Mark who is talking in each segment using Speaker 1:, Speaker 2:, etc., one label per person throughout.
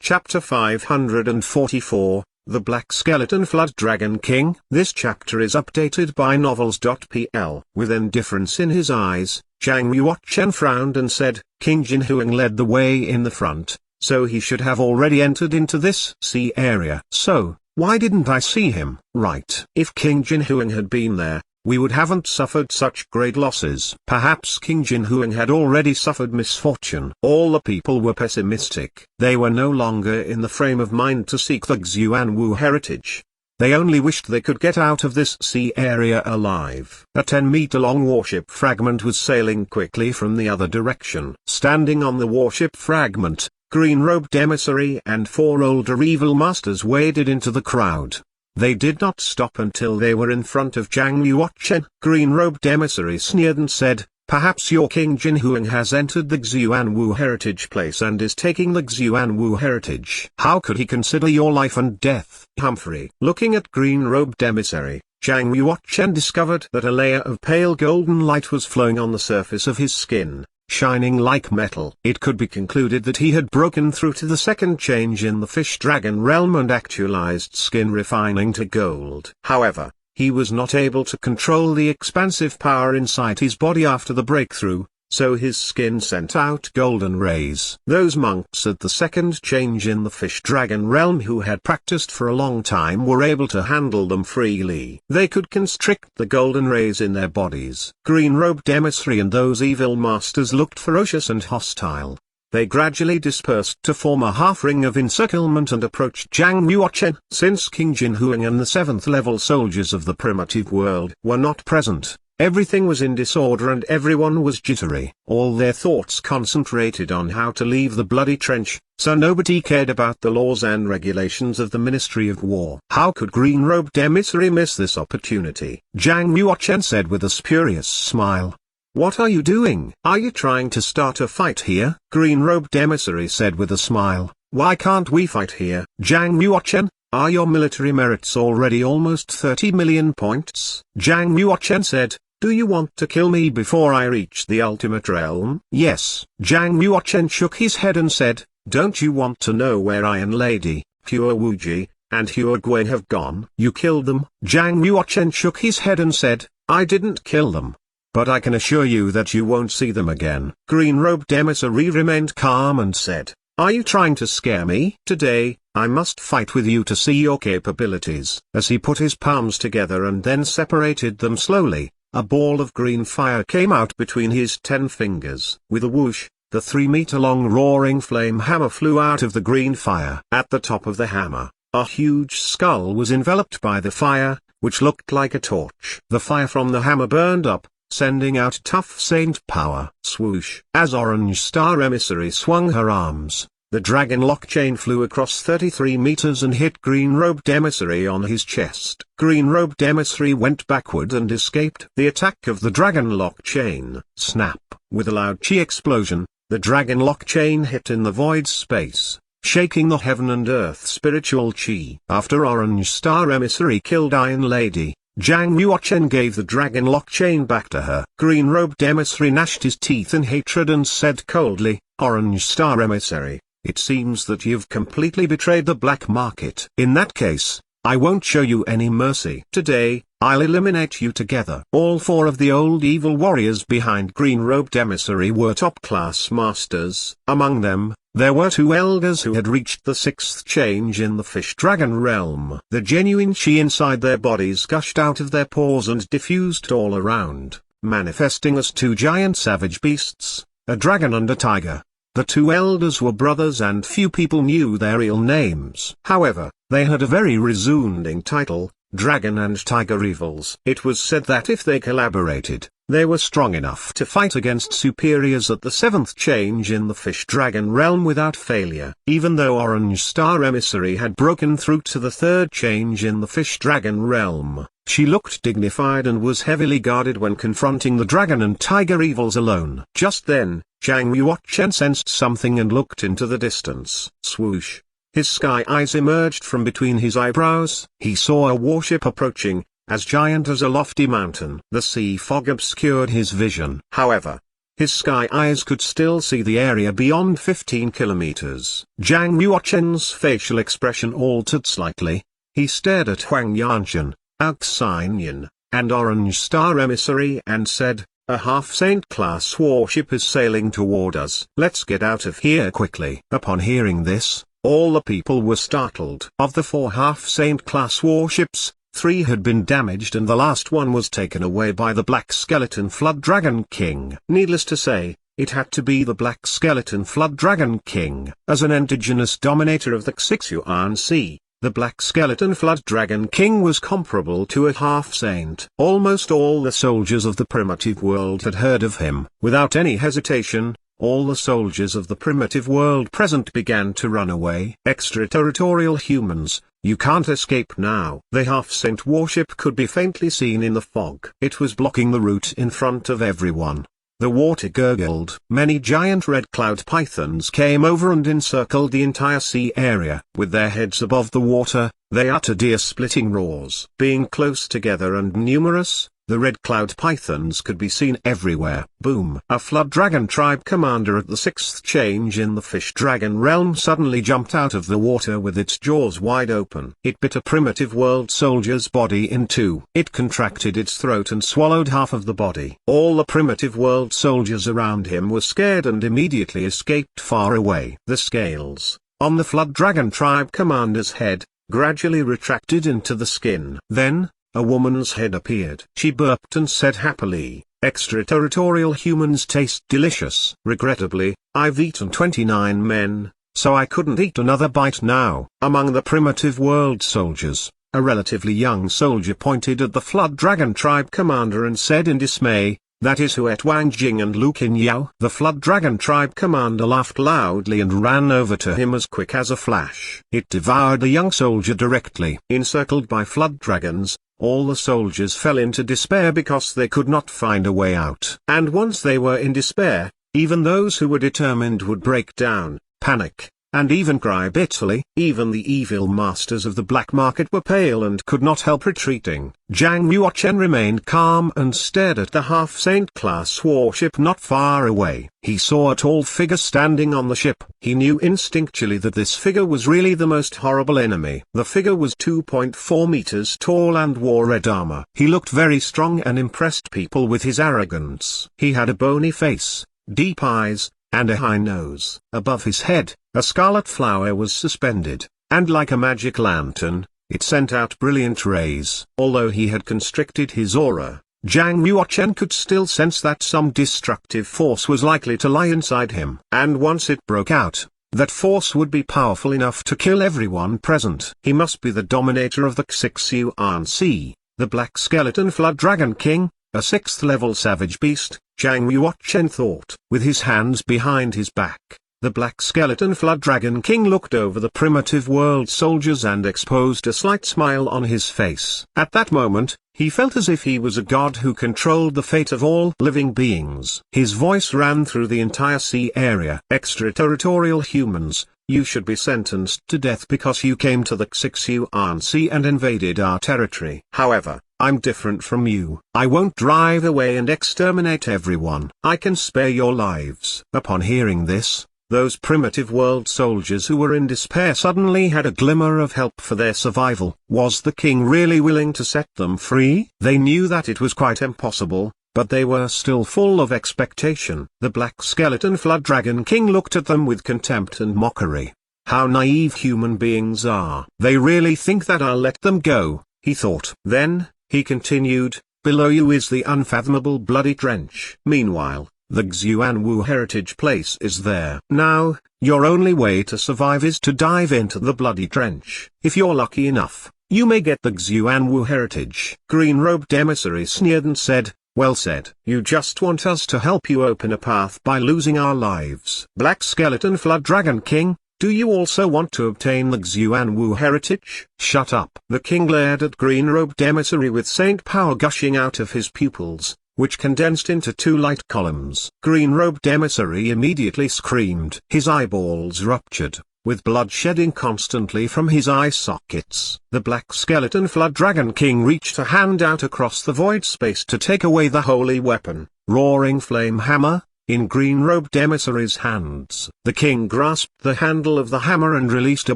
Speaker 1: Chapter 544, The Black Skeleton Flood Dragon King. This chapter is updated by Novels.pl. With indifference in his eyes, Zhang Yuochen frowned and said, King Jinhuang led the way in the front, so he should have already entered into this sea area. So, why didn't I see him? Right. If King Jinhuang had been there, we would haven't suffered such great losses. Perhaps King Jinhuang had already suffered misfortune. All the people were pessimistic. They were no longer in the frame of mind to seek the Xuanwu heritage. They only wished they could get out of this sea area alive. A 10-meter-long warship fragment was sailing quickly from the other direction. Standing on the warship fragment, green-robed emissary and 4 older evil masters waded into the crowd. They did not stop until they were in front of Zhang Yuochen. Green-robed emissary sneered and said, Perhaps your King Jinhuang has entered the Xuanwu heritage place and is taking the Xuanwu heritage. How could he consider your life and death? Humphrey. Looking at green-robed emissary, Zhang Yuochen discovered that a layer of pale golden light was flowing on the surface of his skin, shining like metal. It could be concluded that he had broken through to the second change in the fish-dragon realm and actualized skin refining to gold. However, he was not able to control the expansive power inside his body after the breakthrough, so his skin sent out golden rays. Those monks at the second change in the fish-dragon realm who had practiced for a long time were able to handle them freely. They could constrict the golden rays in their bodies. Green-robed emissary and those evil masters looked ferocious and hostile. They gradually dispersed to form a half-ring of encirclement and approached Zhang Yuochen. Since King Jinhuang and the 7th-level soldiers of the primitive world were not present, everything was in disorder and everyone was jittery. All their thoughts concentrated on how to leave the bloody trench, so nobody cared about the laws and regulations of the Ministry of War. How could green-robed emissary miss this opportunity? Zhang Yuochen said with a spurious smile. What are you doing? Are you trying to start a fight here? Green-robed emissary said with a smile. Why can't we fight here? Zhang Yuochen, are your military merits already almost 30 million points? Zhang Yuochen said, Do you want to kill me before I reach the ultimate realm? Yes. Zhang Yuochen shook his head and said, Don't you want to know where Iron Lady, Hua Wuji, and Hua Guan have gone? You killed them? Zhang Yuochen shook his head and said, I didn't kill them. But I can assure you that you won't see them again. Green-robed emissary remained calm and said, Are you trying to scare me? Today, I must fight with you to see your capabilities. As he put his palms together and then separated them slowly, a ball of green fire came out between his 10 fingers. With a whoosh, the 3-meter-long roaring flame hammer flew out of the green fire. At the top of the hammer, a huge skull was enveloped by the fire, which looked like a torch. The fire from the hammer burned up, sending out tough saint power. Swoosh. As Orange Star Emissary swung her arms, the dragon lock chain flew across 33 meters and hit green-robed emissary on his chest. Green-robed emissary went backward and escaped the attack of the dragon lock chain. Snap. With a loud chi explosion, the dragon lock chain hit in the void space, shaking the heaven and earth spiritual chi. After Orange Star Emissary killed Iron Lady, Zhang Yuochen gave the dragon lock chain back to her. Green-robed emissary gnashed his teeth in hatred and said coldly, Orange Star Emissary, it seems that you've completely betrayed the black market. In that case, I won't show you any mercy. Today, I'll eliminate you together. All 4 of the old evil warriors behind green-robed emissary were top-class masters. Among them, there were 2 elders who had reached the 6th change in the fish-dragon realm. The genuine chi inside their bodies gushed out of their pores and diffused all around, manifesting as 2 giant savage beasts, a dragon and a tiger. The 2 elders were brothers and few people knew their real names. However, they had a very resounding title, Dragon and Tiger Evils. It was said that if they collaborated, they were strong enough to fight against superiors at the 7th change in the fish-dragon realm without failure. Even though Orange Star Emissary had broken through to the 3rd change in the fish-dragon realm, she looked dignified and was heavily guarded when confronting the dragon and tiger evils alone. Just then, Zhang Yuochen sensed something and looked into the distance. Swoosh. His sky eyes emerged from between his eyebrows. He saw a warship approaching, as giant as a lofty mountain. The sea fog obscured his vision. However, His sky eyes could still see the area beyond 15 kilometers. Zhang Yuochen's facial expression altered slightly. He stared at Huang Yanchen, Aoxinian, and Orange Star Emissary and said, "A half-saint class warship is sailing toward us. Let's get out of here quickly." Upon hearing this, all the people were startled. Of the 4 half-saint class warships, 3 had been damaged and the last one was taken away by the Black Skeleton Flood Dragon King. Needless to say, it had to be the Black Skeleton Flood Dragon King. As an indigenous dominator of the Xixuan Sea, the Black Skeleton Flood Dragon King was comparable to a half-saint. Almost all the soldiers of the primitive world had heard of him. Without any hesitation, all the soldiers of the primitive world present began to run away. Extraterritorial humans, you can't escape now. The half-saint warship could be faintly seen in the fog. It was blocking the route in front of everyone. The water gurgled. Many giant red cloud pythons came over and encircled the entire sea area. With their heads above the water, they uttered ear-splitting roars. Being close together and numerous, the red cloud pythons could be seen everywhere. Boom! A flood dragon tribe commander at the 6th change in the fish dragon realm suddenly jumped out of the water with its jaws wide open. It bit a primitive world soldier's body in two. It contracted its throat and swallowed half of the body. All the primitive world soldiers around him were scared and immediately escaped far away. The scales on the flood dragon tribe commander's head gradually retracted into the skin. Then, a woman's head appeared. She burped and said happily, "Extraterritorial humans taste delicious. Regrettably, I've eaten 29 men, so I couldn't eat another bite now." Among the primitive world soldiers, a relatively young soldier pointed at the Flood Dragon tribe commander and said in dismay, "That is who ate Wang Jing and Lu Qinyao." The Flood Dragon tribe commander laughed loudly and ran over to him as quick as a flash. It devoured the young soldier directly. Encircled by flood dragons, all the soldiers fell into despair because they could not find a way out. And once they were in despair, even those who were determined would break down, panic, and even cry bitterly. Even the evil masters of the black market were pale and could not help retreating. Zhang Yuochen remained calm and stared at the half-saint class warship not far away. He saw a tall figure standing on the ship. He knew instinctually that this figure was really the most horrible enemy. The figure was 2.4 meters tall and wore red armor. He looked very strong and impressed people with his arrogance. He had a bony face, deep eyes, and a high nose. Above his head, a scarlet flower was suspended, and like a magic lantern, it sent out brilliant rays. Although he had constricted his aura, Zhang Yuochen could still sense that some destructive force was likely to lie inside him. And once it broke out, that force would be powerful enough to kill everyone present. He must be the dominator of the Xixuan Sea, the Black Skeleton Flood Dragon King, a 6th-level savage beast, Zhang Yuochen thought. With his hands behind his back, the Black Skeleton Flood Dragon King looked over the primitive world soldiers and exposed a slight smile on his face. At that moment, he felt as if he was a god who controlled the fate of all living beings. His voice ran through the entire sea area. "Extraterritorial humans, you should be sentenced to death because you came to the Xixuan Sea and invaded our territory. However, I'm different from you. I won't drive away and exterminate everyone. I can spare your lives." Upon hearing this, those primitive world soldiers who were in despair suddenly had a glimmer of help for their survival. Was the king really willing to set them free? They knew that it was quite impossible, but they were still full of expectation. The Black Skeleton Flood Dragon King looked at them with contempt and mockery. How naive human beings are. They really think that I'll let them go, he thought. Then, he continued, "Below you is the unfathomable bloody trench. Meanwhile, the Xuanwu heritage place is there. Now, your only way to survive is to dive into the bloody trench. If you're lucky enough, you may get the Xuanwu heritage." Green-robed emissary sneered and said, "Well said. You just want us to help you open a path by losing our lives. Black Skeleton Flood Dragon King, do you also want to obtain the Xuanwu heritage?" "Shut up." The king glared at green-robed emissary with saint power gushing out of his pupils, which condensed into 2 light columns. Green-robed emissary immediately screamed. His eyeballs ruptured, with blood shedding constantly from his eye sockets. The Black Skeleton Flood Dragon King reached a hand out across the void space to take away the holy weapon. Roaring flame hammer, in green-robed emissaries' hands. The king grasped the handle of the hammer and released a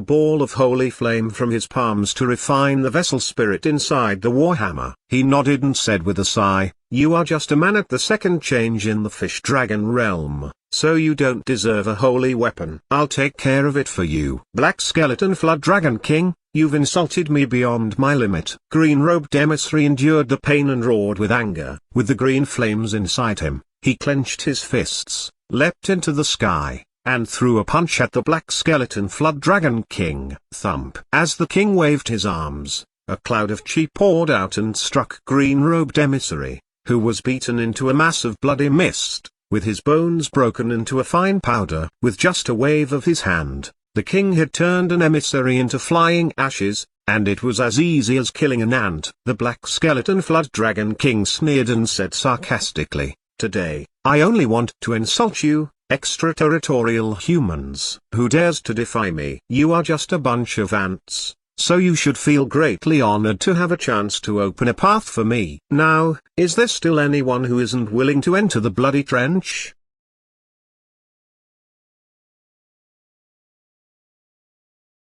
Speaker 1: ball of holy flame from his palms to refine the vessel spirit inside the warhammer. He nodded and said with a sigh, "You are just a man at the second change in the fish-dragon realm, so you don't deserve a holy weapon. I'll take care of it for you." Black Skeleton Flood Dragon King, you've insulted me beyond my limit. Green-robed emissary endured the pain and roared with anger. With the green flames inside him, he clenched his fists, leapt into the sky, and threw a punch at the Black Skeleton Flood Dragon King. Thump! As the king waved his arms, a cloud of chi poured out and struck green-robed emissary, who was beaten into a mass of bloody mist, with his bones broken into a fine powder. With just a wave of his hand, the king had turned an emissary into flying ashes, and it was as easy as killing an ant. The Black Skeleton Flood Dragon King sneered and said sarcastically, "Today, I only want to insult you, extraterritorial humans. Who dares to defy me? You are just a bunch of ants, so you should feel greatly honored to have a chance to open a path for me. Now, is there still anyone who isn't willing to enter the bloody trench?"